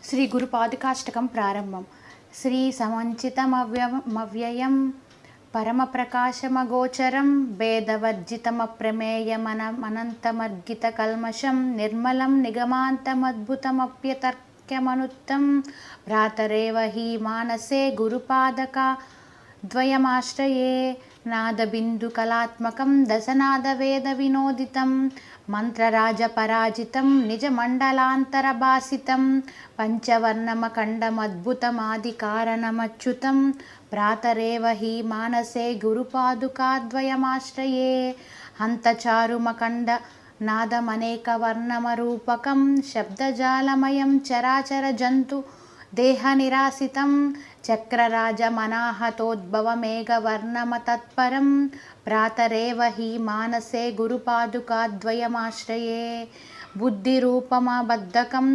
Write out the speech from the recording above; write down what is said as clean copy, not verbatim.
శ్రీ గురు పాదుకాష్టకం ప్రారంభం. శ్రీ సమంచితమవ్యయం పరమ ప్రకాశమగోచరం భేదవర్జితమప్రమేయమనంతమర్గిత కల్మషం నిర్మలం నిగమాంతమద్భుతమప్యతర్క్యమనుత్తం భ్రాతరేవ హి మానసే గురుపాదకా ద్వయమాశ్రయే నాదబిందుకలాత్మకం దశనాదవేద వినోదితం మంత్రరాజపరాజితం నిజమండలాంతరభాసితం పంచవర్ణమఖండమద్భుతమాదికారణమచ్యుతం భ్రాతరేవ హి మానసే గురుపాదుకాద్వయమాశ్రయే హంతచారుమఖండ నాదమనేకవర్ణమరూపకం శబ్దజాలమయం చరాచర జంతు దేహనిరాసితం చక్రరాజమనాహతోద్భవమేఘవర్ణమతత్పరం భ్రాతరేవ హి మానసే గురుపాదుకాద్వయమాశ్రయే బుద్ధిరూపమబద్ధకం